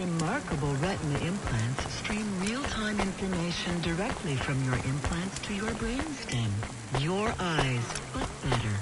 remarkable retina implants stream real-time information directly from your implants to your brainstem. Your eyes, but better.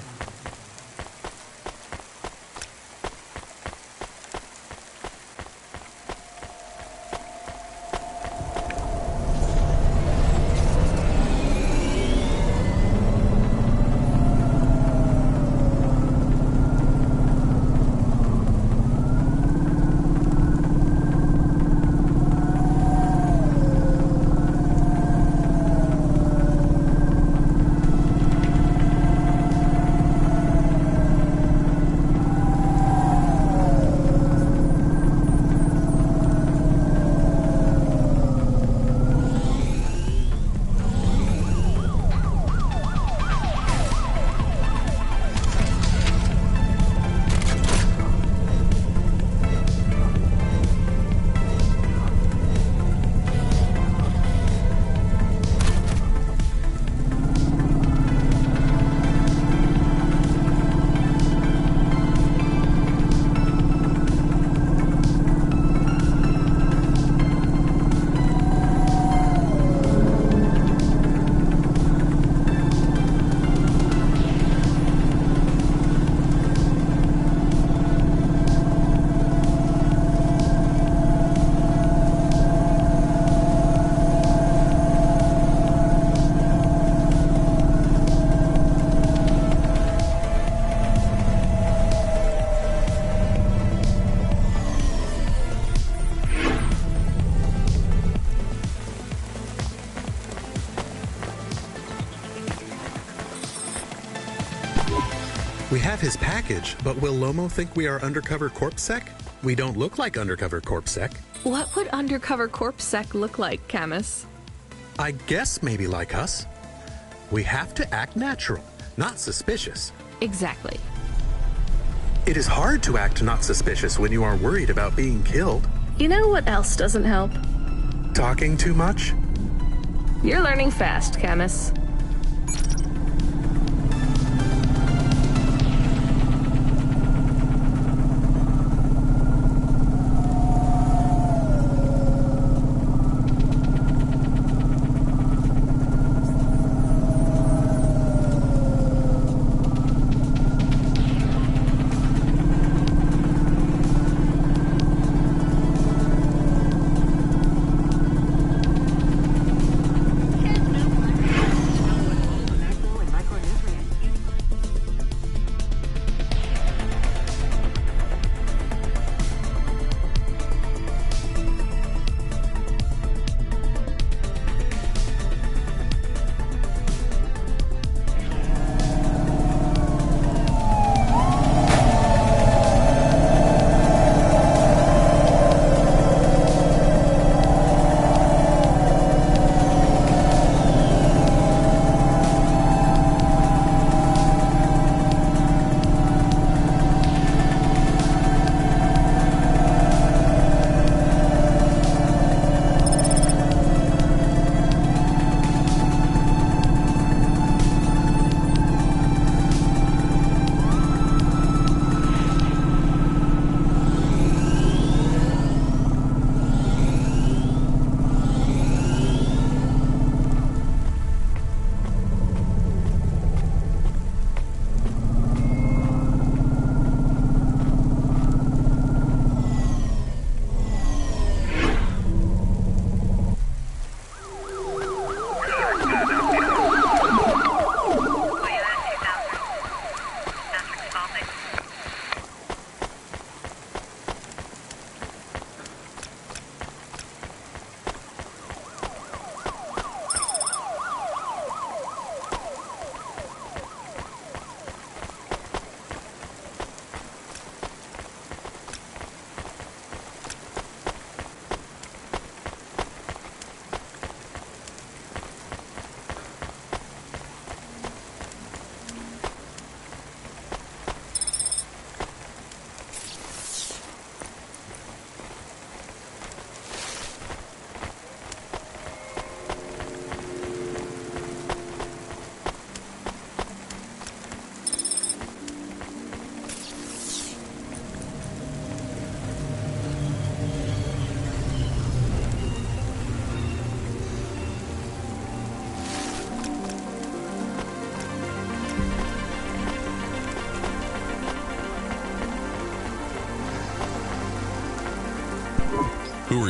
We have his package, but will Lomo think we are undercover corpsec? We don't look like undercover corpsec. What would undercover corpsec look like, Camus? I guess maybe like us. We have to act natural, not suspicious. Exactly. It is hard to act not suspicious when you are worried about being killed. You know what else doesn't help? Talking too much? You're learning fast, Camus.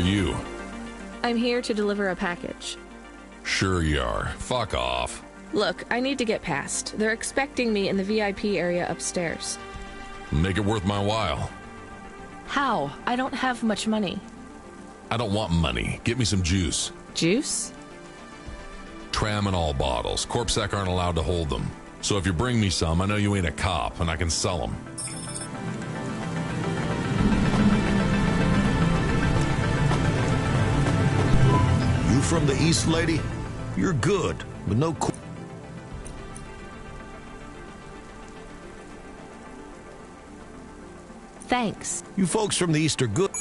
you? I'm here to deliver a package. Sure you are. Fuck off. Look, I need to get past. They're expecting me in the VIP area upstairs. Make it worth my while. How? I don't have much money. I don't want money. Get me some juice. Juice? Tramadol bottles. Corpsec aren't allowed to hold them. So if you bring me some, I know you ain't a cop, and I can sell them. You from the East, lady? You're good, but no cool. Thanks. You folks from the East are good. Are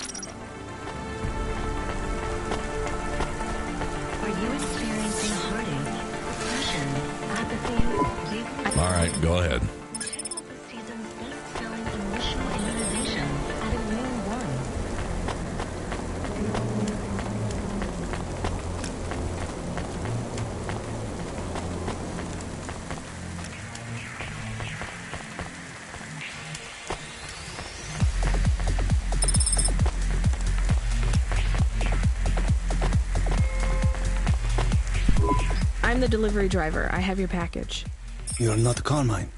you experiencing heartache, depression, apathy, deep... All right, go ahead. Check out the season's best-selling emotional immunization at Immune One. I'm the delivery driver. I have your package. You're not Carmine.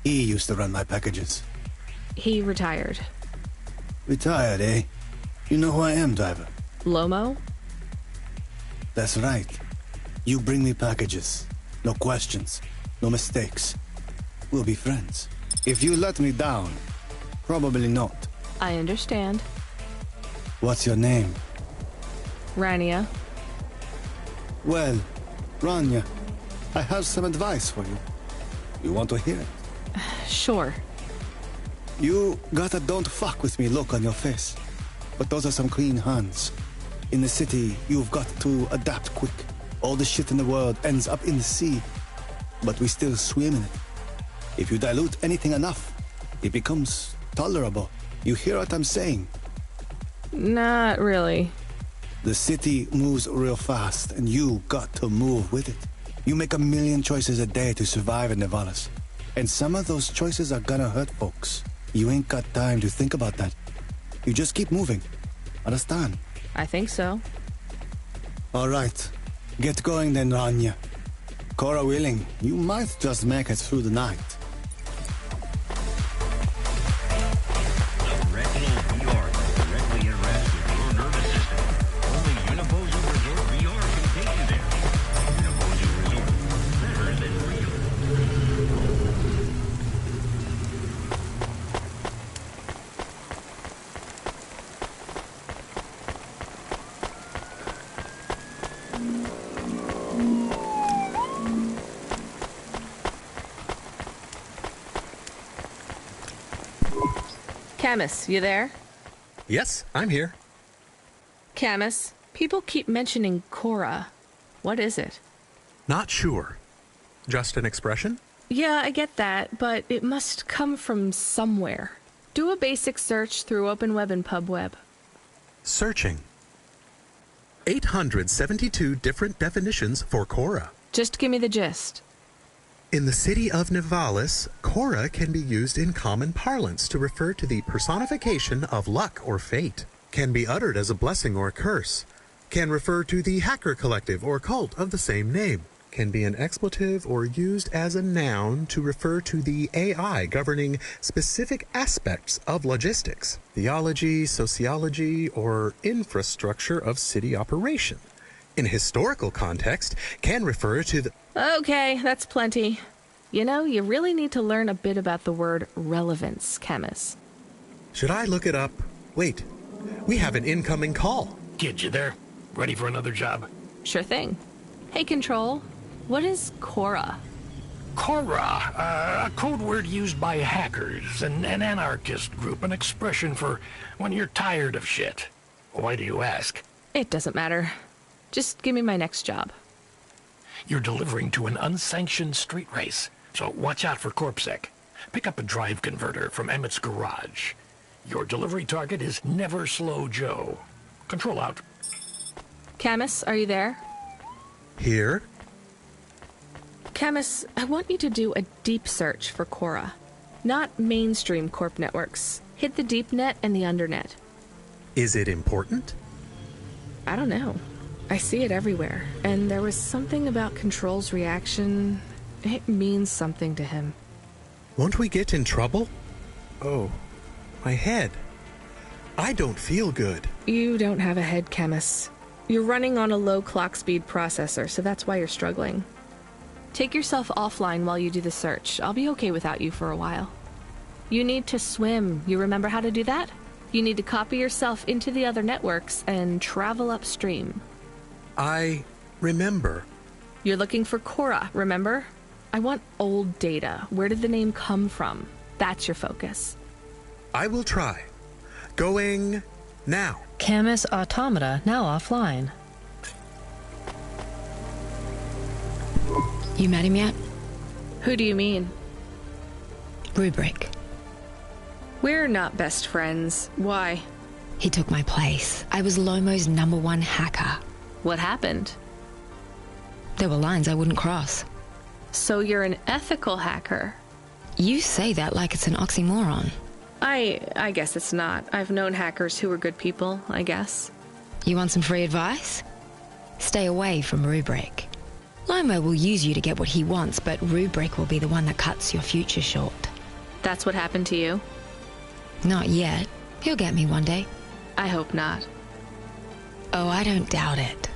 He used to run my packages. He retired. Retired, eh? You know who I am, driver? Lomo? That's right. You bring me packages. No questions. No mistakes. We'll be friends. If you let me down, probably not. I understand. What's your name? Rania. Well, Rania, I have some advice for you. You want to hear it? Sure. You got a don't fuck with me look on your face. But those are some clean hands. In the city, you've got to adapt quick. All the shit in the world ends up in the sea. But we still swim in it. If you dilute anything enough, it becomes tolerable. You hear what I'm saying? Not really. The city moves real fast, and you got to move with it. You make a million choices a day to survive in Nevalis. And some of those choices are gonna hurt folks. You ain't got time to think about that. You just keep moving. Understand? I think so. All right. Get going then, Rania. Cora willing, you might just make it through the night. Retinal VR directly interacts with your nervous system. Only Univozu Resort VR can take you there. Univozu Resort, better than real. Camus, you there? Yes, I'm here. Camus, people keep mentioning Cora. What is it? Not sure. Just an expression? Yeah, I get that, but it must come from somewhere. Do a basic search through Open Web and PubWeb. Searching. 872 different definitions for Cora. Just give me the gist. In the city of Nevalis, Cora can be used in common parlance to refer to the personification of luck or fate. Can be uttered as a blessing or a curse. Can refer to the hacker collective or cult of the same name. Can be an expletive or used as a noun to refer to the AI governing specific aspects of logistics, theology, sociology, or infrastructure of city operation. In historical context, can refer to the... Okay, that's plenty. You know, you really need to learn a bit about the word relevance, Camus. Should I look it up? Wait, we have an incoming call. Kid, you there? Ready for another job? Sure thing. Hey, Control, what is Cora? Cora, a code word used by hackers, an anarchist group, an expression for when you're tired of shit. Why do you ask? It doesn't matter. Just give me my next job. You're delivering to an unsanctioned street race, so watch out for Corpsec. Pick up a drive converter from Emmett's garage. Your delivery target is Never Slow Joe. Control out. Camus, are you there? Here? Camus, I want you to do a deep search for Cora. Not mainstream corp networks. Hit the deep net and the undernet. Is it important? I don't know. I see it everywhere, and there was something about Control's reaction. It means something to him. Won't we get in trouble? Oh, my head. I don't feel good. You don't have a head, Chemist. You're running on a low clock speed processor, so that's why you're struggling. Take yourself offline while you do the search. I'll be okay without you for a while. You need to swim. You remember how to do that? You need to copy yourself into the other networks and travel upstream. I remember. You're looking for Cora, remember? I want old data. Where did the name come from? That's your focus. I will try. Going now. Camus Automata now offline. You met him yet? Who do you mean? Rubric. We're not best friends. Why? He took my place. I was Lomo's #1 hacker. What happened? There were lines I wouldn't cross. So you're an ethical hacker? You say that like it's an oxymoron. I guess it's not. I've known hackers who were good people, I guess. You want some free advice? Stay away from Rubric. Lomo will use you to get what he wants, but Rubric will be the one that cuts your future short. That's what happened to you? Not yet. He'll get me one day. I hope not. Oh, I don't doubt it.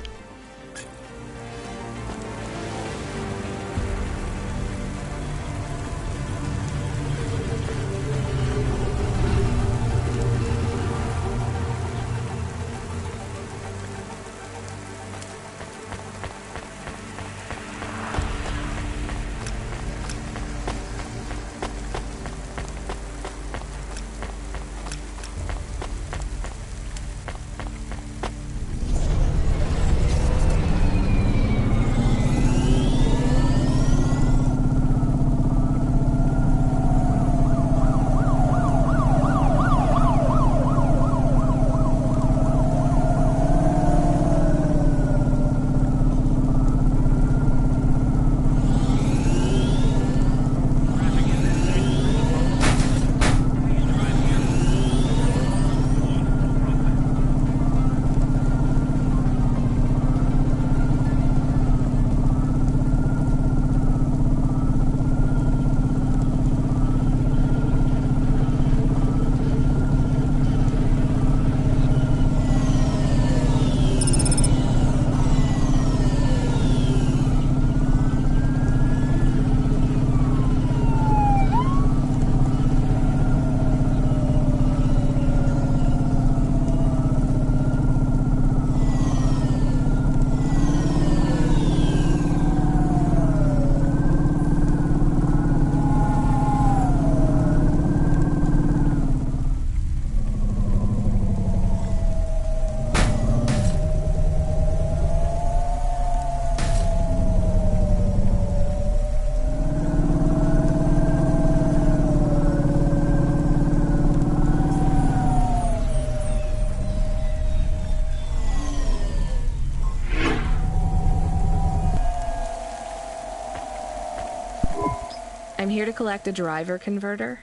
I'm here to collect a driver converter.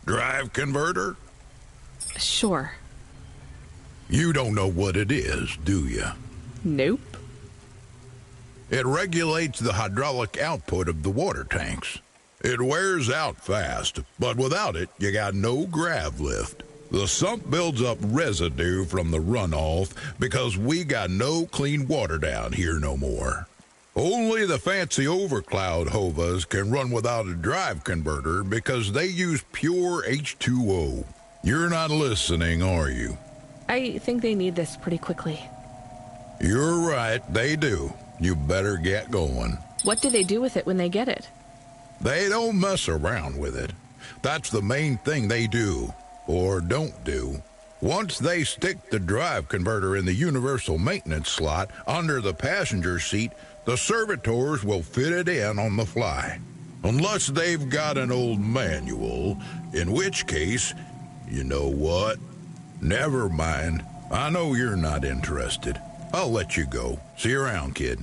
Drive converter? Sure. You don't know what it is, do you? Nope. It regulates the hydraulic output of the water tanks. It wears out fast, but without it, you got no grav lift. The sump builds up residue from the runoff because we got no clean water down here no more. Only the fancy overcloud hovas can run without a drive converter because they use pure H2O. You're not listening, are you? I think they need this pretty quickly. You're right, they do. You better get going. What do they do with it when they get it? They don't mess around with it. That's the main thing they do, or don't do. Once they stick the drive converter in the universal maintenance slot under the passenger seat, the servitors will fit it in on the fly. Unless they've got an old manual, in which case, you know what? Never mind. I know you're not interested. I'll let you go. See you around, kid.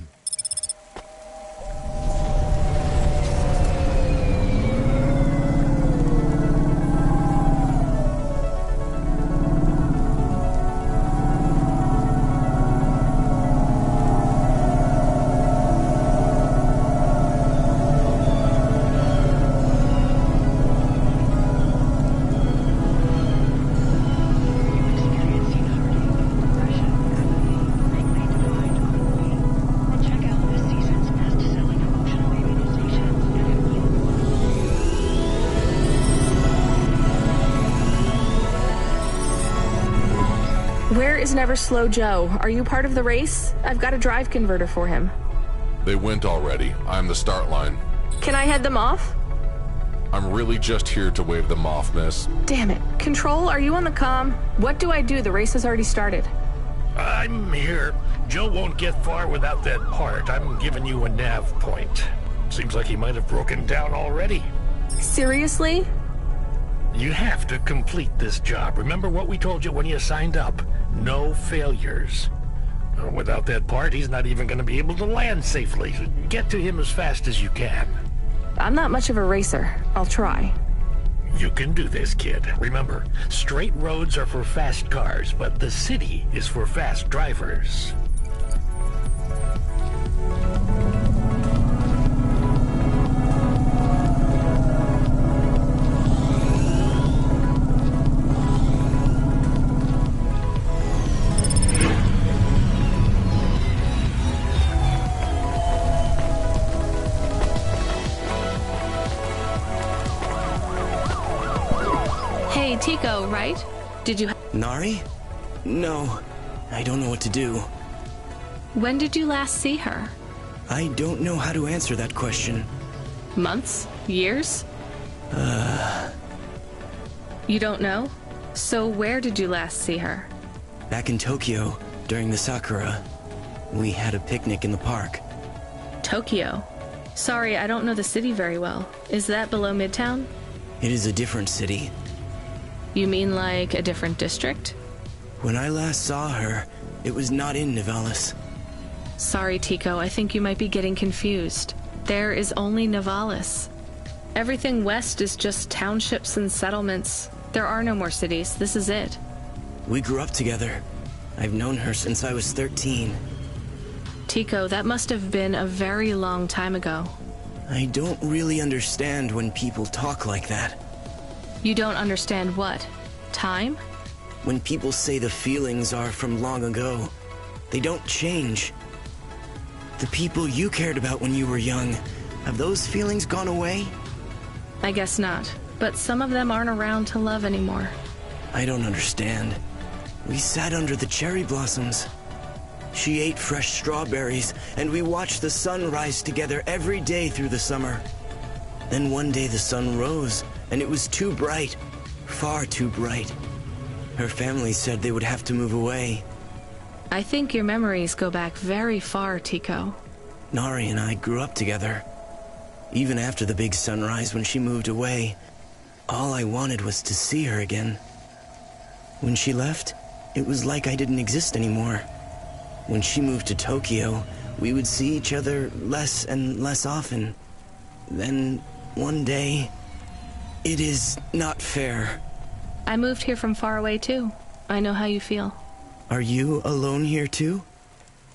is Never Slow Joe? Are you part of the race? I've got a drive converter for him. They went already. I'm the start line. Can I head them off? I'm really just here to wave them off, miss. Damn it. Control, are you on the comm? What do I do? The race has already started. I'm here. Joe won't get far without that part. I'm giving you a nav point. Seems like he might have broken down already. Seriously? You have to complete this job. Remember what we told you when you signed up? No failures. Without that part, he's not even going to be able to land safely. Get to him as fast as you can. I'm not much of a racer. I'll try. You can do this, kid. Remember, straight roads are for fast cars, but the city is for fast drivers. Hey, Tico, right? Did you... Nari? No. I don't know what to do. When did you last see her? I don't know how to answer that question. Months? Years? You don't know? So where did you last see her? Back in Tokyo, during the Sakura. We had a picnic in the park. Tokyo? Sorry, I don't know the city very well. Is that below Midtown? It is a different city. You mean like a different district? When I last saw her, it was not in Nivalis. Sorry, Tico, I think you might be getting confused. There is only Nivalis. Everything west is just townships and settlements. There are no more cities. This is it. We grew up together. I've known her since I was 13. Tico, that must have been a very long time ago. I don't really understand when people talk like that. You don't understand what? Time? When people say the feelings are from long ago, they don't change. The people you cared about when you were young, have those feelings gone away? I guess not, but some of them aren't around to love anymore. I don't understand. We sat under the cherry blossoms. She ate fresh strawberries, and we watched the sun rise together every day through the summer. Then one day the sun rose, and it was too bright. Far too bright. Her family said they would have to move away. I think your memories go back very far, Tico. Nari and I grew up together. Even after the big sunrise when she moved away, all I wanted was to see her again. When she left, it was like I didn't exist anymore. When she moved to Tokyo, we would see each other less and less often. Then, one day... It is not fair. I moved here from far away, too. I know how you feel. Are you alone here, too?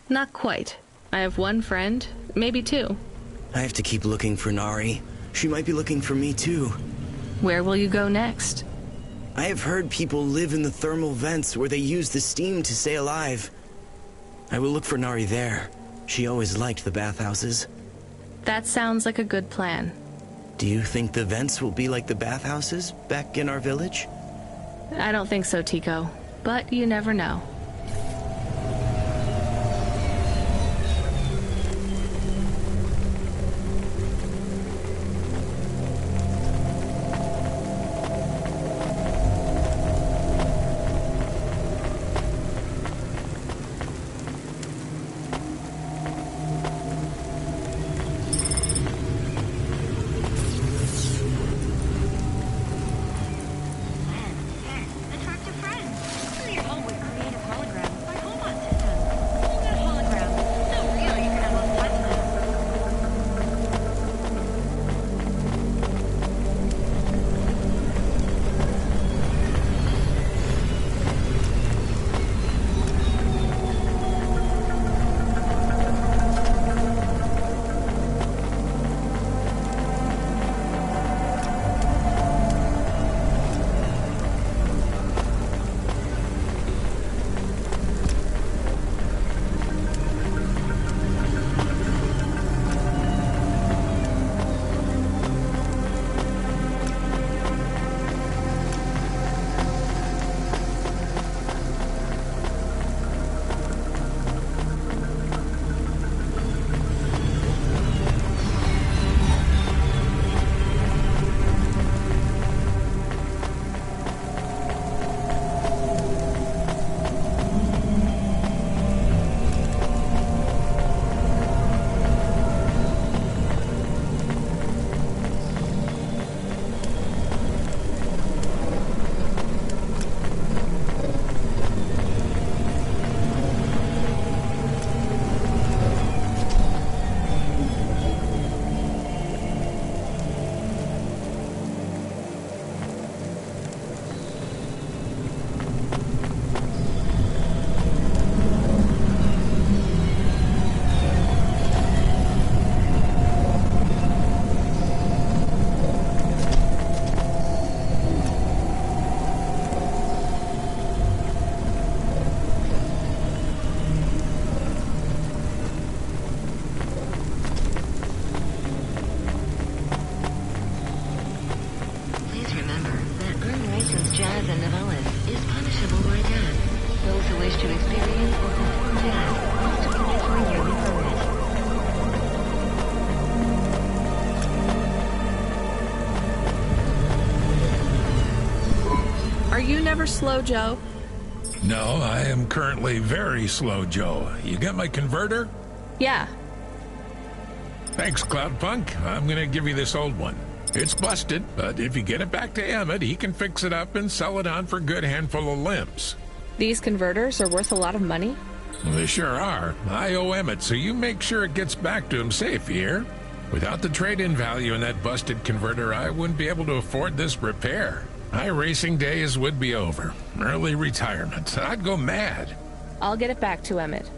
Not quite. I have one friend, maybe two. I have to keep looking for Nari. She might be looking for me, too. Where will you go next? I have heard people live in the thermal vents where they use the steam to stay alive. I will look for Nari there. She always liked the bathhouses. That sounds like a good plan. Do you think the vents will be like the bathhouses back in our village? I don't think so, Tico. But you never know. never slow, Joe? No, I am currently very slow, Joe. You got my converter? Yeah. Thanks, Cloudpunk. I'm gonna give you this old one. It's busted, but if you get it back to Emmett, he can fix it up and sell it on for a good handful of limbs. These converters are worth a lot of money? Well, they sure are. I owe Emmett, so you make sure it gets back to him safe here. Without the trade-in value in that busted converter, I wouldn't be able to afford this repair. My racing days would be over. Early retirement. I'd go mad. I'll get it back to Emmett.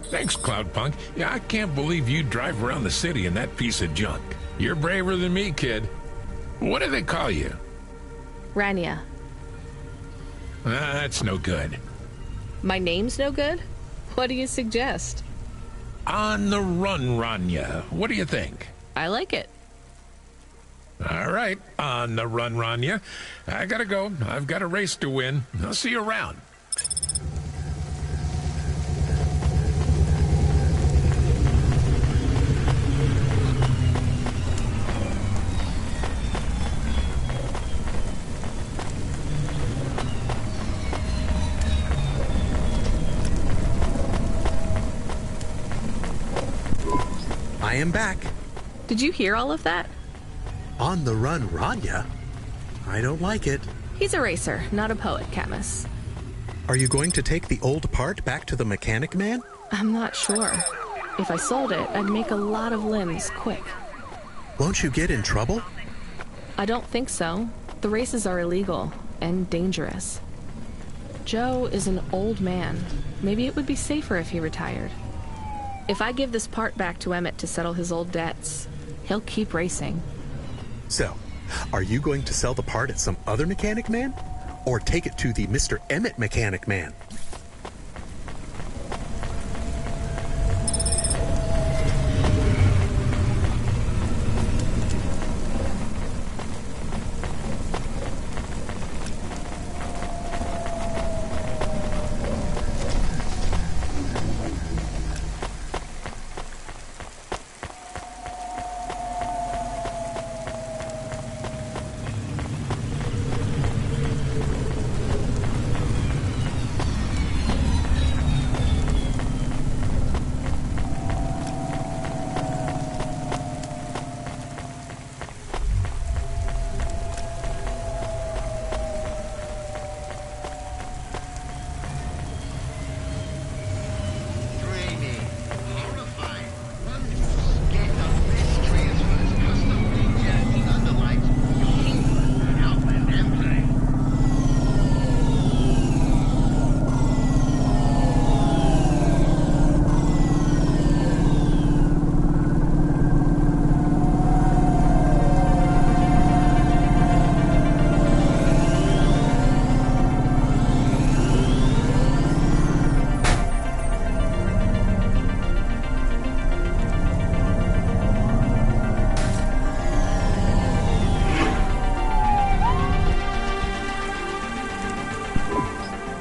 Thanks, Cloudpunk. Yeah, I can't believe you drive around the city in that piece of junk. You're braver than me, kid. What do they call you? Rania. That's no good. My name's no good? What do you suggest? On the run, Rania. What do you think? I like it. All right, on the run, Rania. I gotta go. I've got a race to win. I'll see you around. I am back. Did you hear all of that? On the run, Rania? I don't like it. He's a racer, not a poet, Camus. Are you going to take the old part back to the mechanic man? I'm not sure. If I sold it, I'd make a lot of limbs quick. Won't you get in trouble? I don't think so. The races are illegal and dangerous. Joe is an old man. Maybe it would be safer if he retired. If I give this part back to Emmett to settle his old debts, he'll keep racing. So, are you going to sell the part at some other mechanic man? Or take it to the Mr. Emmett mechanic man?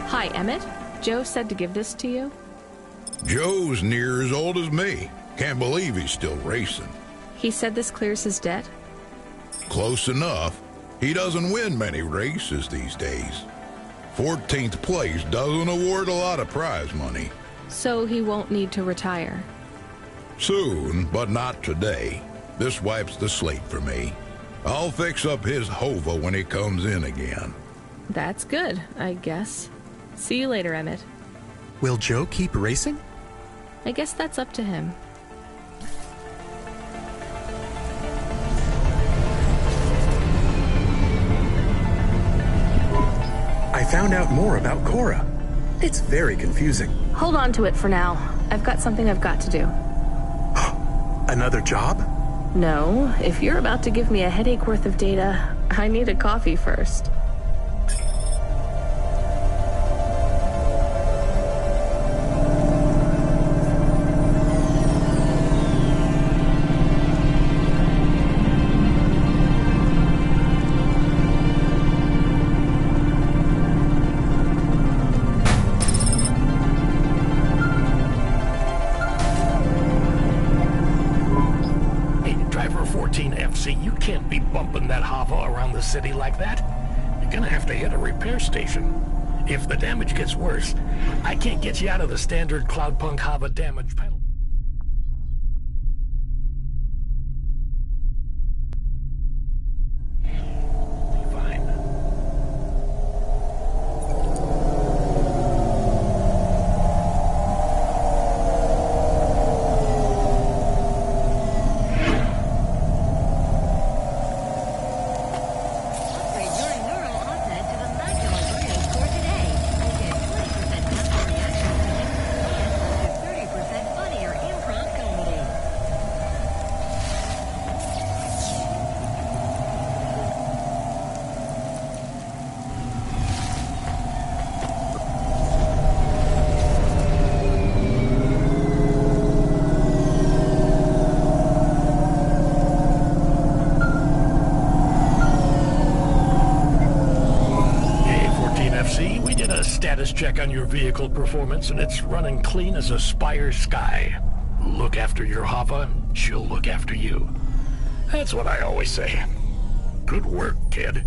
Hi, Emmett. Joe said to give this to you. Joe's near as old as me. Can't believe he's still racing. He said this clears his debt? Close enough. He doesn't win many races these days. 14th place doesn't award a lot of prize money. So he won't need to retire. Soon, but not today. This wipes the slate for me. I'll fix up his Hova when he comes in again. That's good, I guess. See you later, Emmett. Will Joe keep racing? I guess that's up to him. I found out more about Cora. It's very confusing. Hold on to it for now. I've got something I've got to do. Another job? No, if you're about to give me a headache worth of data, I need a coffee first. Hey, driver 14FC, you can't be bumping that Hava around the city like that. Gonna have to hit a repair station. If the damage gets worse, I can't get you out of the standard Cloudpunk Hava damage penalty. Status check on your vehicle performance, and it's running clean as a Spire sky. Look after your Hava, and she'll look after you. That's what I always say. Good work, kid.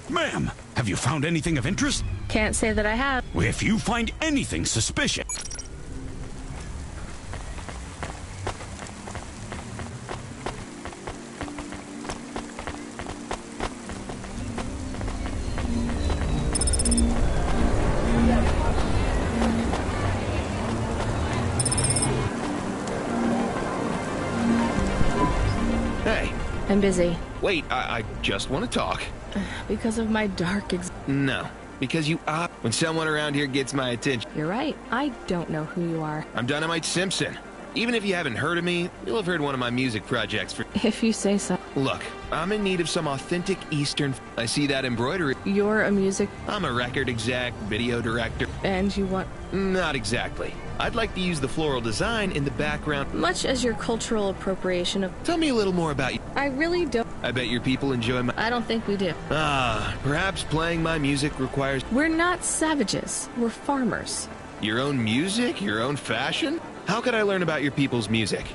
Ma'am, have you found anything of interest? Can't say that I have. If you find anything suspicious... Hey. I'm busy. Wait, I just want to talk. Because of my dark No, because you op when someone around here gets my attention. You're right. I don't know who you are. I'm Dynamite Simpson. Even if you haven't heard of me, you'll have heard one of my music projects for... If you say so. Look, I'm in need of some authentic Eastern... I see that embroidery. You're a music... I'm a record exec, video director. And you want... Not exactly. I'd like to use the floral design in the background. Much as your cultural appropriation of... Tell me a little more about you. I really don't... I bet your people enjoy my... I don't think we do. Perhaps playing my music requires... We're not savages. We're farmers. Your own music? Your own fashion? How could I learn about your people's music?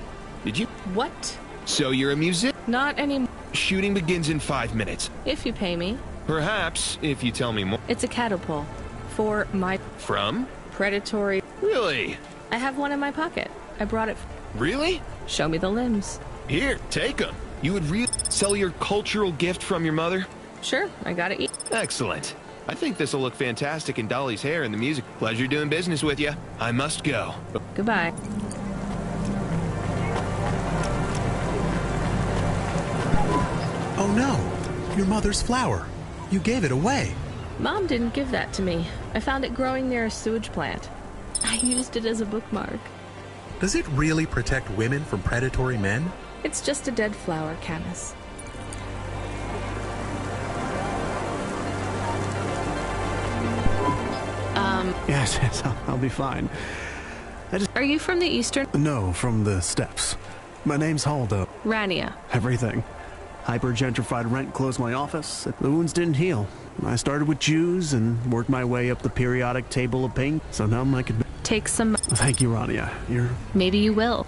Did you... What? So you're a musician? Not anymore. Shooting begins in 5 minutes. If you pay me. Perhaps, if you tell me more. It's a catapult. For my... From? Predatory... Really? I have one in my pocket. I brought it... Really? Show me the limbs. Here, take them. You would really sell your cultural gift from your mother? Sure, I gotta eat. Excellent. I think this'll look fantastic in Dolly's hair and the music. Pleasure doing business with you. I must go. Goodbye. Oh no! Your mother's flower. You gave it away. Mom didn't give that to me. I found it growing near a sewage plant. I used it as a bookmark. Does it really protect women from predatory men? It's just a dead flower, Camus. Yes, I'll be fine. Are you from the Eastern? No, from the steppes. My name's Haldo. Rania. Everything. Hyper-gentrified rent closed my office. The wounds didn't heal. I started with Jews and worked my way up the periodic table of pain, so now I could... Take some... Thank you, Rania. You're... Maybe you will.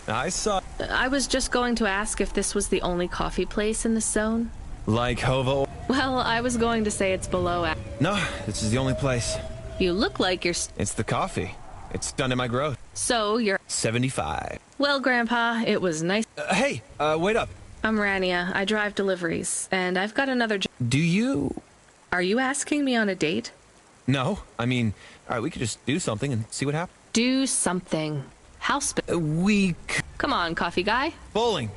I saw... I was just going to ask if this was the only coffee place in the zone. Like Hovo? Well, I was going to say it's below... No, this is the only place. You look like you're... It's the coffee. It's done in my growth. So, you're... 75. Well, Grandpa, it was nice... Hey, wait up. I'm Rania. I drive deliveries, and I've got another job. Do you... Are you asking me on a date? No. I mean, alright, we could just do something and see what happens. Do something. House... Come on, coffee guy. Bowling.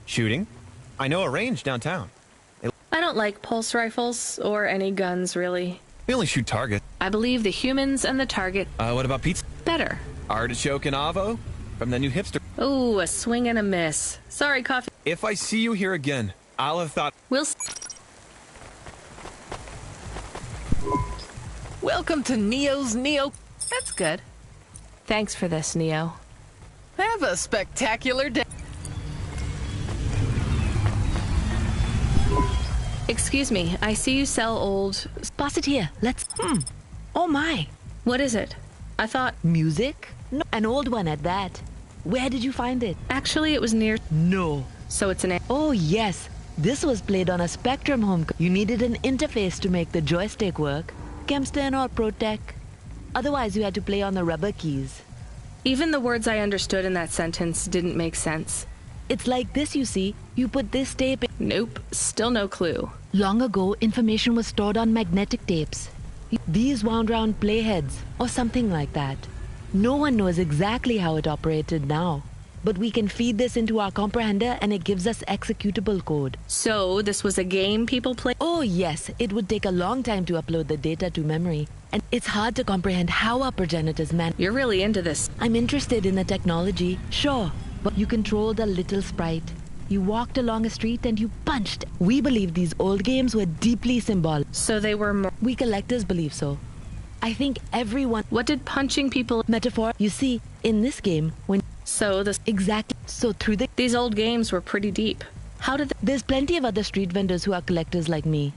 Shooting. I know a range downtown. I don't like pulse rifles, or any guns, really. We only shoot target. I believe the humans and the target... What about pizza? Better. Artichoke and avo? From the new hipster. Ooh, a swing and a miss. Sorry, coffee. If I see you here again, I'll have thought... Welcome to Neo's Neo... That's good. Thanks for this, Neo. Have a spectacular day. Excuse me, I see you sell old... Pass it here. Let's... Oh my. What is it? I thought... Music? No, an old one at that. Where did you find it? Actually, it was near... No. So it's an... Oh, yes. This was played on a Spectrum home. You needed an interface to make the joystick work. Kempster and all pro tech. Otherwise, you had to play on the rubber keys. Even the words I understood in that sentence didn't make sense. It's like this, you see. You put this tape in... Nope. Still no clue. Long ago, information was stored on magnetic tapes. These wound round playheads, or something like that. No one knows exactly how it operated now. But we can feed this into our comprehender and it gives us executable code. So, this was a game people play? Oh yes, it would take a long time to upload the data to memory. And it's hard to comprehend how our progenitors You're really into this. I'm interested in the technology, sure. But you controlled a little sprite. You walked along a street and you punched. We believe these old games were deeply symbolic. So they were more... We collectors believe so. I think everyone... What did punching people... Metaphor? You see, in this game, when... So this... Exactly. So through the... These old games were pretty deep. How did... There's plenty of other street vendors who are collectors like me.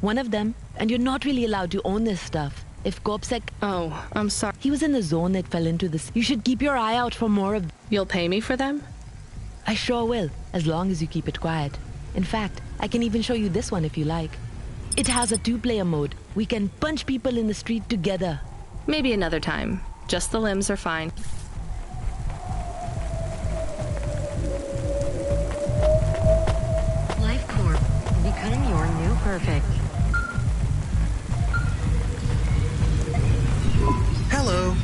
One of them, and you're not really allowed to own this stuff. If Corpsec... Oh, I'm sorry. He was in the zone that fell into this. You should keep your eye out for more of... You'll pay me for them? I sure will, as long as you keep it quiet. In fact, I can even show you this one if you like. It has a 2-player mode. We can punch people in the street together. Maybe another time. Just the limbs are fine. Life Corp, becoming your new perfect. Hello.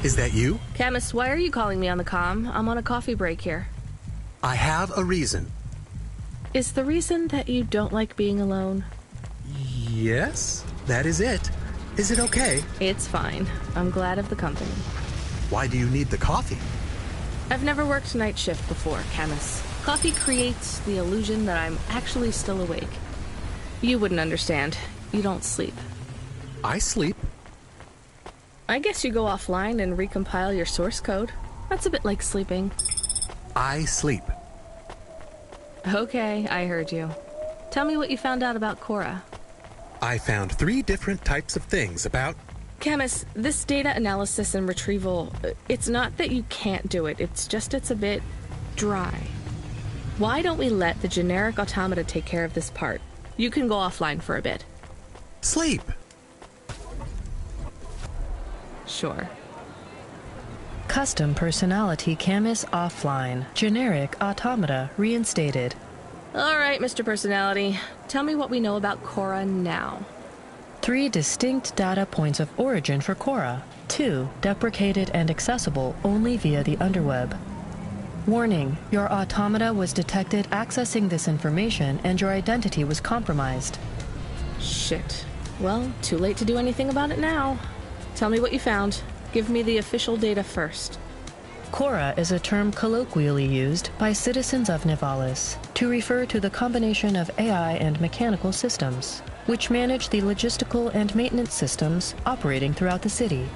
Is that you? Chemist, why are you calling me on the comm? I'm on a coffee break here. I have a reason. Is the reason that you don't like being alone? Yes, that is it. Is it okay? It's fine. I'm glad of the company. Why do you need the coffee? I've never worked night shift before, Chemist. Coffee creates the illusion that I'm actually still awake. You wouldn't understand. You don't sleep. I sleep. I guess you go offline and recompile your source code. That's a bit like sleeping. I sleep. Okay, I heard you. Tell me what you found out about Cora. I found 3 different types of things about... Chemist, this data analysis and retrieval, it's not that you can't do it, it's just it's a bit dry. Why don't we let the generic automata take care of this part? You can go offline for a bit. Sleep. Sure. Custom personality Camus offline. Generic automata reinstated. All right, Mr. Personality. Tell me what we know about Cora now. 3 distinct data points of origin for Cora. 2 deprecated and accessible only via the underweb. Warning, your automata was detected accessing this information and your identity was compromised. Shit. Well, too late to do anything about it now. Tell me what you found. Give me the official data first. Cora is a term colloquially used by citizens of Nivalis to refer to the combination of AI and mechanical systems, which manage the logistical and maintenance systems operating throughout the city.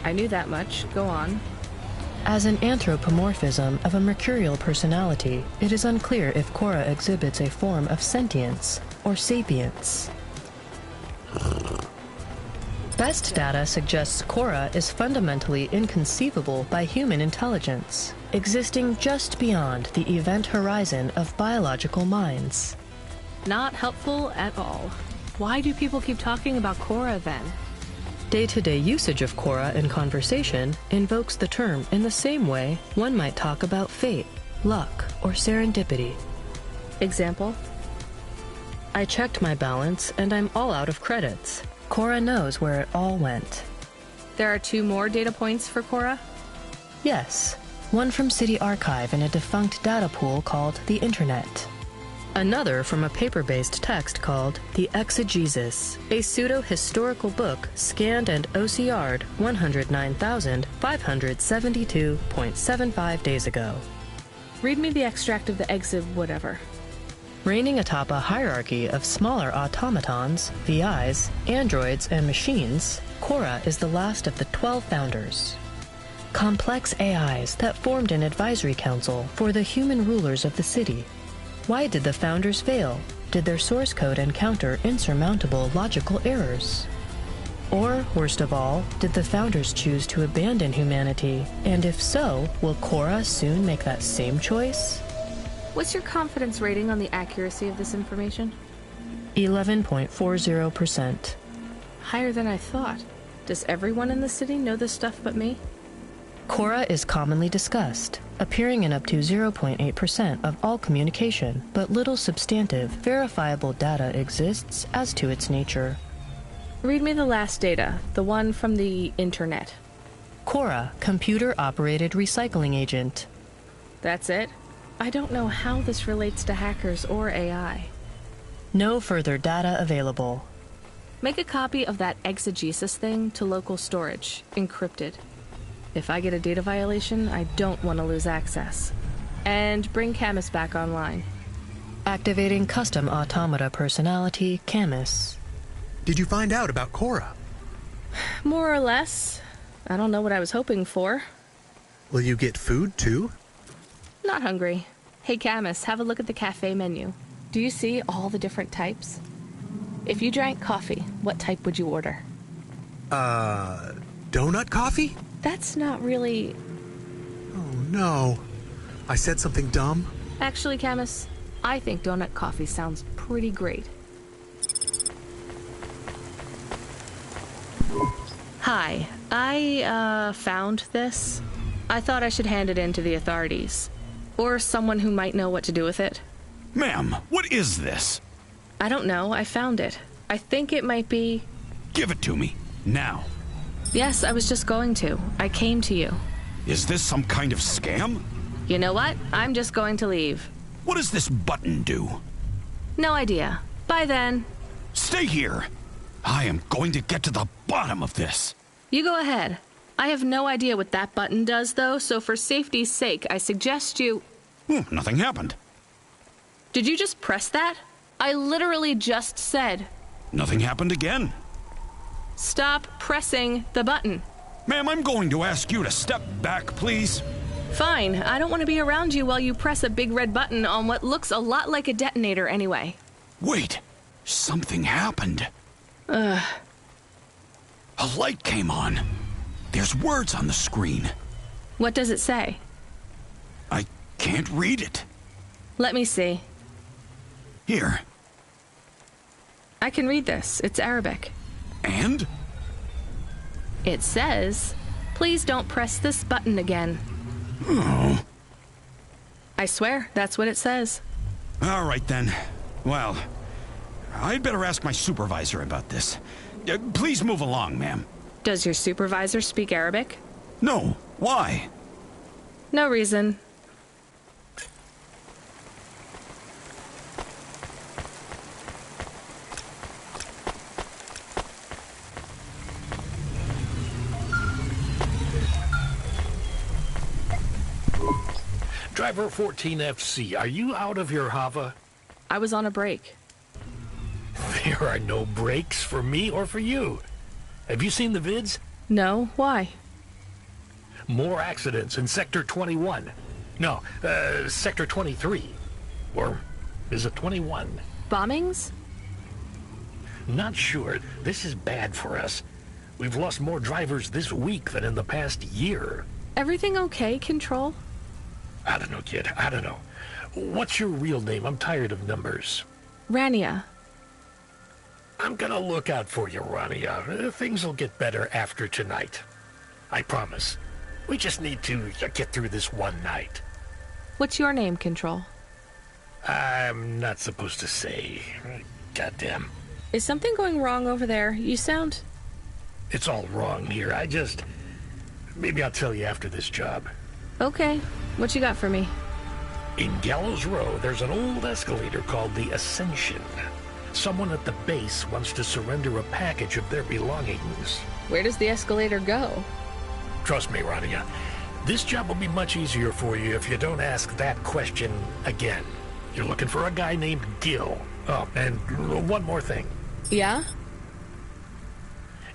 I knew that much. Go on. As an anthropomorphism of a mercurial personality, it is unclear if Cora exhibits a form of sentience or sapience. Best data suggests Cora is fundamentally inconceivable by human intelligence, existing just beyond the event horizon of biological minds. Not helpful at all. Why do people keep talking about Cora then? Day-to-day usage of Cora in conversation invokes the term in the same way one might talk about fate, luck, or serendipity. Example? I checked my balance and I'm all out of credits. Cora knows where it all went. There are 2 more data points for Cora? Yes. One from City Archive in a defunct data pool called the Internet. Another from a paper-based text called The Exegesis, a pseudo-historical book scanned and OCR'd 109,572.75 days ago. Read me the extract of the exib whatever. Reigning atop a hierarchy of smaller automatons, VIs, androids, and machines, Cora is the last of the 12 founders. Complex AIs that formed an advisory council for the human rulers of the city. Why did the founders fail? did their source code encounter insurmountable logical errors? Or, worst of all, did the founders choose to abandon humanity? And if so, will Cora soon make that same choice? What's your confidence rating on the accuracy of this information? 11.40%. Higher than I thought. Does everyone in the city know this stuff but me? Cora is commonly discussed, appearing in up to 0.8% of all communication, but little substantive, verifiable data exists as to its nature. Read me the last data, the one from the internet. Cora, computer-operated recycling agent. That's it? I don't know how this relates to hackers or AI. No further data available. Make a copy of that exegesis thing to local storage, encrypted. If I get a data violation, I don't want to lose access. And bring Camus back online. Activating custom automata personality, Camus. Did you find out about Cora? More or less. I don't know what I was hoping for. Will you get food, too? Not hungry. Hey, Camus, have a look at the cafe menu. Do you see all the different types? If you drank coffee, what type would you order? Donut coffee? That's not really... Oh, no. I said something dumb? Actually, Camus, I think donut coffee sounds pretty great. Hi, I found this. I thought I should hand it in to the authorities. Or someone who might know what to do with it. Ma'am, what is this? I don't know, I found it. I think it might be... Give it to me, now. Yes, I was just going to. I came to you. Is this some kind of scam? You know what? I'm just going to leave. What does this button do? No idea. Bye then. Stay here. I am going to get to the bottom of this. You go ahead. I have no idea what that button does, though, so for safety's sake, I suggest you... Nothing happened. Did you just press that? I literally just said... Nothing happened again. Stop pressing the button. Ma'am, I'm going to ask you to step back, please. Fine. I don't want to be around you while you press a big red button on what looks a lot like a detonator anyway. Wait. Something happened. Ugh. A light came on. There's words on the screen. What does it say? I can't read it. Let me see. Here. I can read this. It's Arabic. And? It says, please don't press this button again. Oh. I swear, that's what it says. All right, then. Well, I'd better ask my supervisor about this. Please move along, ma'am. Does your supervisor speak Arabic? No. Why? No reason. Driver 14FC, are you out of your Hava? I was on a break. There are no breaks for me or for you. Have you seen the vids? No, why? More accidents in Sector 21. No, Sector 23. Or is it 21? Bombings? Not sure. This is bad for us. We've lost more drivers this week than in the past year. Everything okay, Control? I don't know, kid. I don't know. What's your real name? I'm tired of numbers. Rania. I'm gonna look out for you, Rania. Things will get better after tonight. I promise. We just need to get through this one night. What's your name, Control? I'm not supposed to say. Goddamn. Is something going wrong over there? You sound... It's all wrong here. Maybe I'll tell you after this job. Okay. What you got for me? In Gallows Row, there's an old escalator called the Ascension. Someone at the base wants to surrender a package of their belongings. Where does the escalator go? Trust me, Rania. This job will be much easier for you if you don't ask that question again. You're looking for a guy named Gil. Oh, and one more thing. Yeah?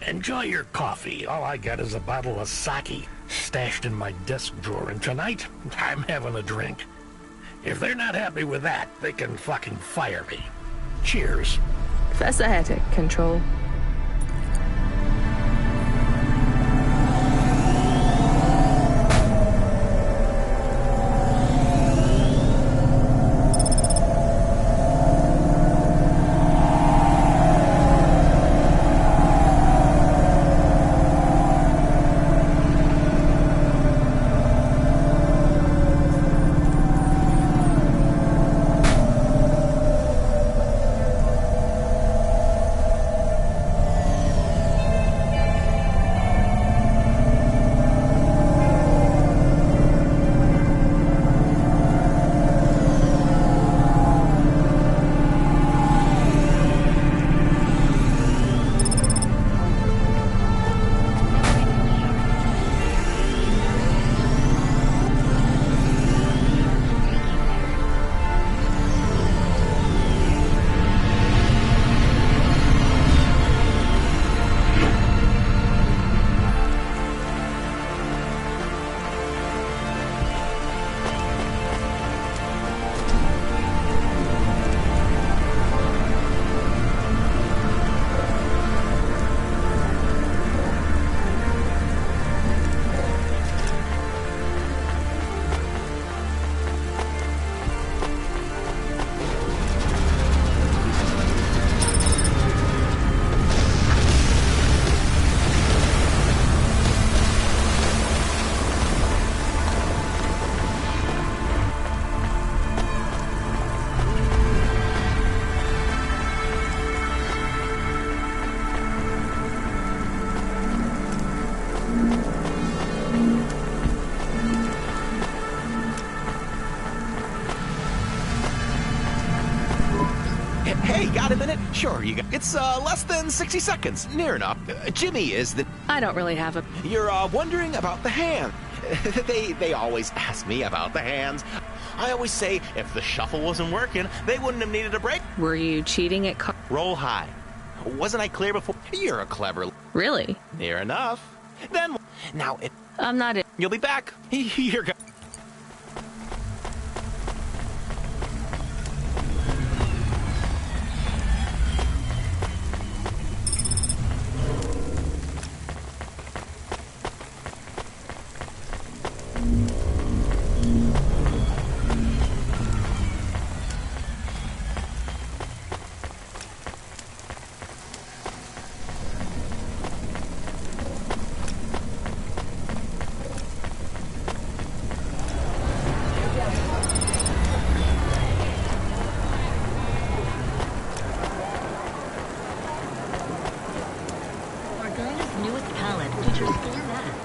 Enjoy your coffee. All I got is a bottle of sake stashed in my desk drawer, and tonight I'm having a drink. If they're not happy with that, they can fucking fire me. Cheers. Fessahetic, Control. Hey, got a minute? Sure, you got. It's less than 60 seconds. Near enough. Jimmy is the. I don't really have a. You're wondering about the hand. They always ask me about the hands. I always say if the shuffle wasn't working, they wouldn't have needed a break. Were you cheating at Roll high. Wasn't I clear before? You're a clever. Really? Near enough. Then now it. I'm not it. You'll be back. You're.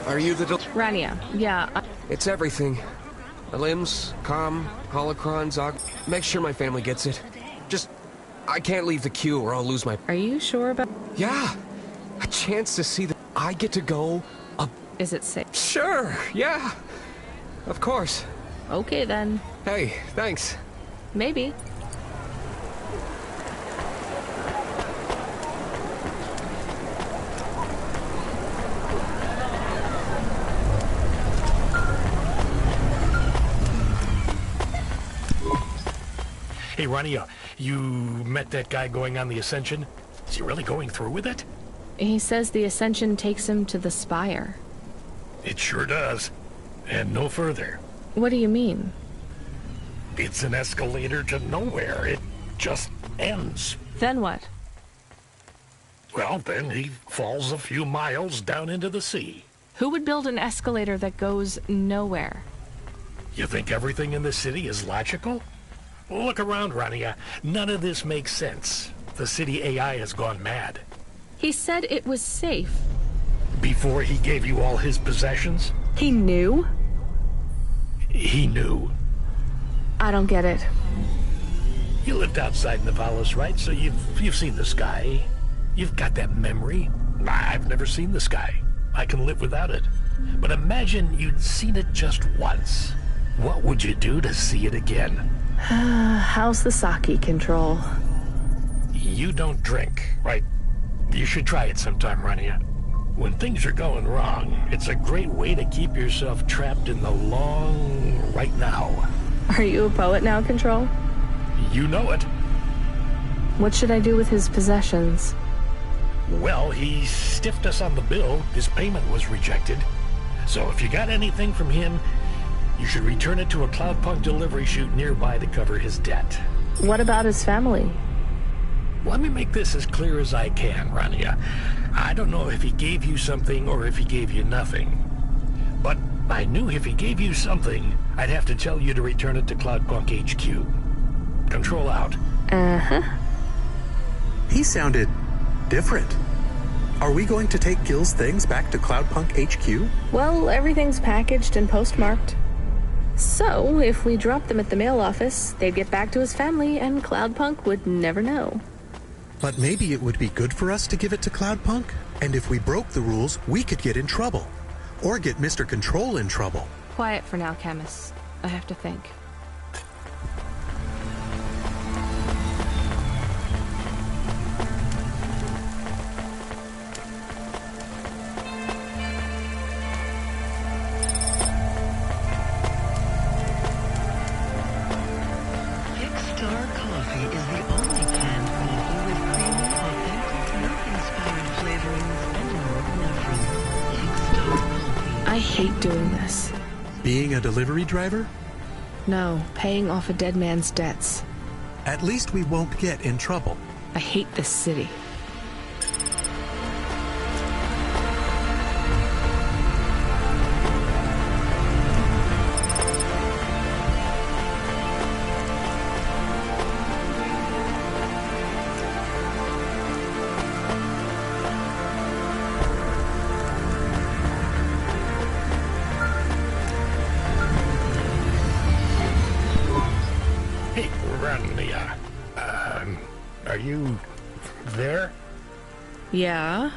Are you the Rania, yeah. It's everything. My limbs, comm, holocrons, make sure my family gets it. Just, I can't leave the queue or I'll lose my... Are you sure about... Yeah! A chance to see that I get to go up... Is it safe? Sure, yeah! Of course. Okay then. Hey, thanks. Maybe. Hey, Ronnie, you met that guy going on the Ascension? Is he really going through with it? He says the Ascension takes him to the Spire. It sure does. And no further. What do you mean? It's an escalator to nowhere. It just ends. Then what? Well, then he falls a few miles down into the sea. Who would build an escalator that goes nowhere? You think everything in the city is logical? Look around, Rania. None of this makes sense. The city AI has gone mad. He said it was safe. Before he gave you all his possessions? He knew? He knew. I don't get it. You lived outside Nivalis, right? So you've seen the sky. You've got that memory. I've never seen the sky. I can live without it. But imagine you'd seen it just once. What would you do to see it again? How's the sake control? You don't drink, right? You should try it sometime, Rania. When things are going wrong, it's a great way to keep yourself trapped in the long right now. Are you a poet now, Control? You know it. What should I do with his possessions? Well, he stiffed us on the bill. His payment was rejected. So if you got anything from him, you should return it to a Cloudpunk delivery chute nearby to cover his debt. What about his family? Let me make this as clear as I can, Rania. I don't know if he gave you something or if he gave you nothing. But I knew if he gave you something, I'd have to tell you to return it to Cloudpunk HQ. Control out. Uh-huh. He sounded different. Are we going to take Gil's things back to Cloudpunk HQ? Well, everything's packaged and postmarked. So, if we drop them at the mail office, they'd get back to his family and Cloudpunk would never know. But maybe it would be good for us to give it to Cloudpunk? And if we broke the rules, we could get in trouble. Or get Mr. Control in trouble. Quiet for now, Camus. I have to think. I hate doing this. Being a delivery driver? No, paying off a dead man's debts. At least we won't get in trouble. I hate this city. Are you there? Yeah?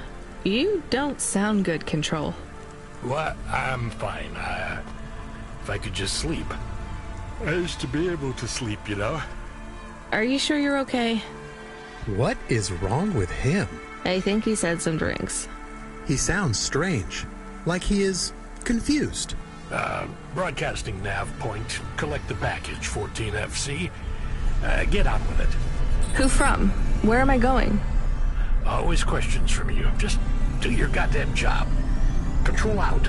You don't sound good, Control. What? I'm fine. If I could just sleep. I used to be able to sleep, you know. Are you sure you're okay? What is wrong with him? I think he said some drinks. He sounds strange. Like he is confused. Broadcasting nav point. Collect the package, 14FC. Get on with it. Who from? Where am I going? Always questions from you. Just do your goddamn job. Control out.